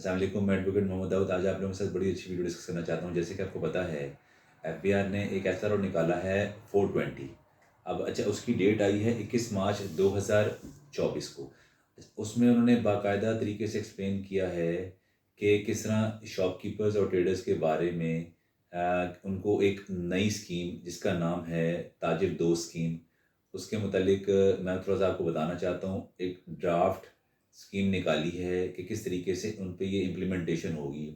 अस्सलाम वालेकुम, मैं एडवोकेट मोहम्मद दाऊद। आज आप लोगों के साथ बड़ी अच्छी वीडियो डिस्कस करना चाहता हूँ। जैसे कि आपको पता है, एफबीआर ने एक ऐसा लॉ निकाला है 420। अब अच्छा, उसकी डेट आई है 21 मार्च 2024 को। उसमें उन्होंने बाकायदा तरीके से एक्सप्लेन किया है कि किस तरह शॉपकीपर्स और ट्रेडर्स के बारे में उनको एक नई स्कीम जिसका नाम है ताजिर दोस्त स्कीम, उसके मुतालिक मैं थोड़ा सा आपको बताना चाहता हूँ। एक ड्राफ्ट स्कीम निकाली है कि किस तरीके से उन पे ये इम्प्लीमेंटेशन होगी।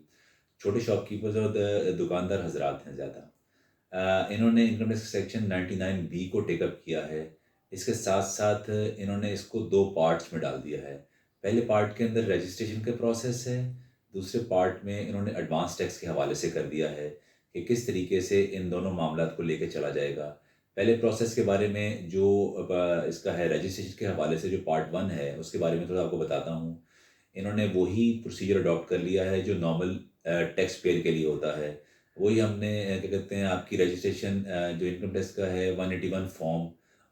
छोटे शॉपकीपर्स और दुकानदार हजरात हैं ज़्यादा। इन्होंने इनकम टैक्स सेक्शन 99 बी को टेकअप किया है। इसके साथ साथ इन्होंने इसको दो पार्ट्स में डाल दिया है। पहले पार्ट के अंदर रजिस्ट्रेशन का प्रोसेस है, दूसरे पार्ट में इन्होंने एडवांस टैक्स के हवाले से कर दिया है कि किस तरीके से इन दोनों मामलात को लेके चला जाएगा। पहले प्रोसेस के बारे में जो इसका है रजिस्ट्रेशन के हवाले से जो पार्ट वन है उसके बारे में थोड़ा आपको बताता हूँ। इन्होंने वही प्रोसीजर अडॉप्ट कर लिया है जो नॉर्मल टैक्स पेयर के लिए होता है। वही हमने क्या कहते हैं, आपकी रजिस्ट्रेशन जो इनकम टैक्स का है 181 फॉर्म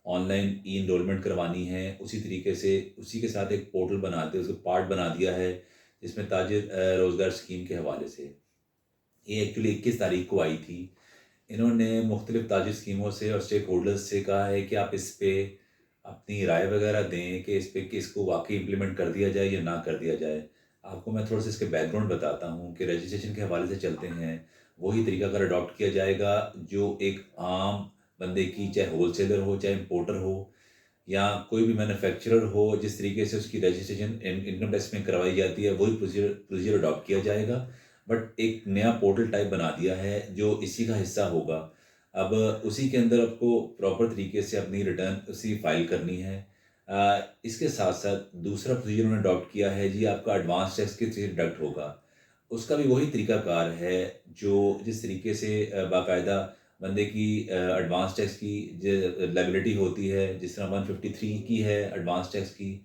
ऑनलाइन ई इनरोलमेंट करवानी है। उसी तरीके से उसी के साथ एक पोर्टल बनाते उसको पार्ट बना दिया है जिसमें ताजिर रोज़गार स्कीम के हवाले से ये एक्चुअली 21 तारीख को आई थी। इन्होंने मुख्तलिफ ताजिर स्कीमों से और स्टेक होल्डर्स से कहा है कि आप इस पे अपनी राय वगैरह दें कि इस पे कि इसको वाक़ई इम्प्लीमेंट कर दिया जाए या ना कर दिया जाए। आपको मैं थोड़ा-सा इसके बैकग्राउंड बताता हूँ कि रजिस्ट्रेशन के हवाले से चलते हैं। वही तरीका अगर अडॉप्ट किया जाएगा जो एक आम बंदे की, चाहे होलसेलर हो, चाहे इम्पोर्टर हो या कोई भी मैन्युफैक्चरर हो, जिस तरीके से उसकी रजिस्ट्रेशन इनकम टैक्स में करवाई जाती है, वही प्रोसीजर प्रोसीजर अडॉप्ट किया जाएगा। बट एक नया पोर्टल टाइप बना दिया है जो इसी का हिस्सा होगा। अब उसी के अंदर आपको प्रॉपर तरीके से अपनी रिटर्न उसी फाइल करनी है। इसके साथ-साथ दूसरा प्रोसीजर उन्होंने अडॉप्ट किया है जी, आपका एडवांस टैक्स किस तरह डिडक्ट होगा। उसका भी वही तरीकाकार है जो जिस तरीके से बाकायदा बंदे की एडवांस टैक्स की जो लायबिलिटी होती है, जिस तरह 153 की है एडवांस टैक्स की।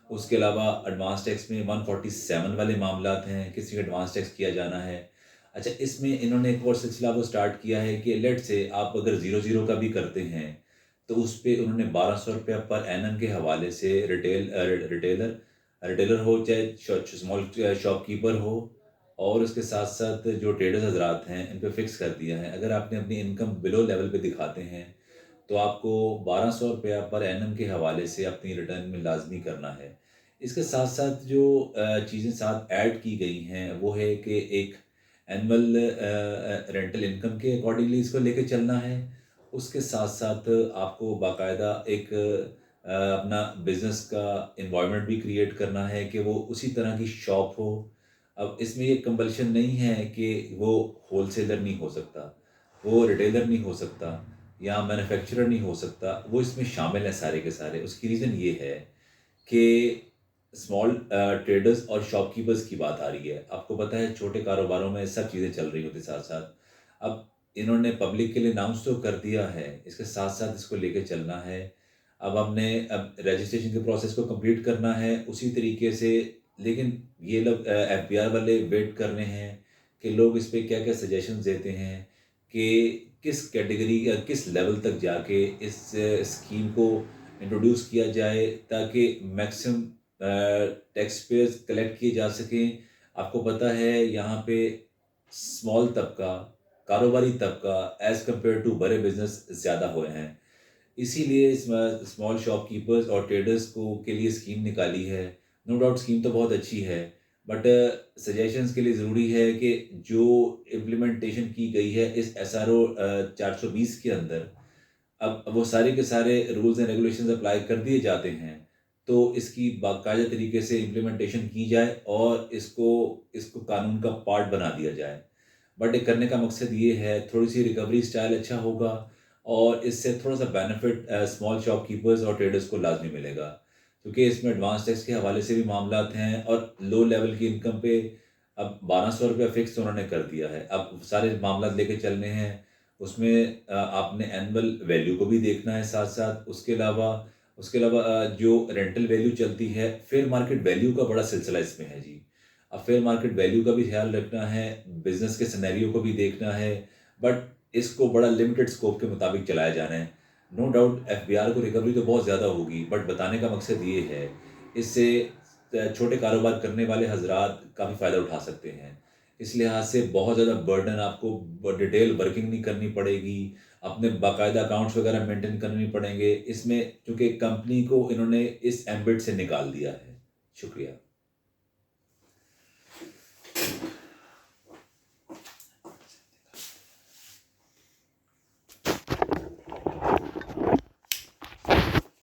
उसके अलावा एडवांस टैक्स में 147 वाले मामलात हैं, किसी का एडवांस टैक्स किया जाना है। अच्छा, इसमें इन्होंने एक और सिलसिला वो स्टार्ट किया है कि लेट्स से आप अगर 0-0 का भी करते हैं, तो उस पे उन्होंने ₹1200 पर एनम के हवाले से रिटेलर रिटेलर हो चाहे स्मॉल शॉपकीपर हो और उसके साथ-साथ जो ट्रेडर्स हज़रात हैं, इन पे फिक्स कर दिया है। अगर आपने अपनी इनकम बिलो लेवल पे दिखाते हैं, तो आपको ₹1200 पर एनम के हवाले से अपनी रिटर्न में लाज़मी करना है। इसके साथ-साथ जो चीज़ें साथ ऐड की गई हैं, वो है कि एक एनुअल रेंटल इनकम के अकॉर्डिंगली इसको लेके चलना है। उसके साथ-साथ आपको बाकायदा एक अपना बिज़नेस का एनवायरनमेंट भी क्रिएट करना है कि वो उसी तरह की शॉप हो। अब इसमें ये कंपल्शन नहीं है कि वो होलसेलर नहीं हो सकता, वो रिटेलर नहीं हो सकता या मैन्युफैक्चरर नहीं हो सकता, वो इसमें शामिल हैं सारे के सारे। उसकी रीज़न ये है कि स्मॉल ट्रेडर्स और शॉपकीपर्स की बात आ रही है। आपको पता है छोटे कारोबारों में सब चीज़ें चल रही होती साथ-साथ। अब इन्होंने पब्लिक के लिए अनाउंस तो कर दिया है, इसके साथ-साथ इसको लेके चलना है। अब रजिस्ट्रेशन के प्रोसेस को कंप्लीट करना है उसी तरीके से, लेकिन ये लोग एफबीआर वाले वेट कर रहे हैं कि लोग इस पे क्या-क्या सजेशंस देते हैं कि किस कैटेगरी या किस लेवल तक जाके इस स्कीम को इंट्रोड्यूस किया जाए ताकि मैक्सिमम टैक्स पेयर्स कलेक्ट किए जा सकें। आपको पता है यहाँ पे स्मॉल तबका, कारोबारी तबका एज़ कम्पेयर टू बड़े बिज़नेस ज़्यादा हुए हैं। इसीलिए स्मॉल शॉपकीपर्स और ट्रेडर्स को के लिए स्कीम निकाली है। नो डाउट स्कीम तो बहुत अच्छी है, बट सजेशंस के लिए ज़रूरी है कि जो इम्प्लीमेंटेशन की गई है इस एसआरओ 420 के अंदर, अब वो सारे के सारे रूल्स एंड रेगुलेशंस अप्लाई कर दिए जाते हैं, तो इसकी बाकायदा तरीके से इम्प्लीमेंटेशन की जाए और इसको इसको कानून का पार्ट बना दिया जाए। बट ये करने का मकसद ये है, थोड़ी-सी रिकवरी स्टाइल अच्छा होगा और इससे थोड़ा-सा बेनिफिट स्मॉल शॉपकीपर्स और ट्रेडर्स को लाज़मी मिलेगा। क्योंकि इसमें एडवांस टैक्स के हवाले से भी मामलात हैं और लो लेवल की इनकम पे अब ₹1200 फिक्स उन्होंने कर दिया है। अब सारे मामलात लेके चलने हैं, उसमें आपने एनुअल वैल्यू को भी देखना है साथ-साथ। उसके अलावा जो रेंटल वैल्यू चलती है, फेयर मार्केट वैल्यू का बड़ा सिलसिला इसमें है जी। अब फेयर मार्केट वैल्यू का भी ख्याल रखना है, बिज़नेस के सिनेरियो को भी देखना है, बट इसको बड़ा लिमिटेड स्कोप के मुताबिक चलाया जाना है। नो डाउट एफबीआर को रिकवरी तो बहुत ज़्यादा होगी, बट बताने का मकसद ये है, इससे छोटे कारोबार करने वाले हजरात काफ़ी फ़ायदा उठा सकते हैं। इस लिहाज से बहुत ज़्यादा बर्डन आपको डिटेल वर्किंग नहीं करनी पड़ेगी, अपने बाकायदा अकाउंट्स वगैरह मेंटेन करने पड़ेंगे। इसमें चूँकि कंपनी को इन्होंने इस एम्बिट से निकाल दिया है। शुक्रिया।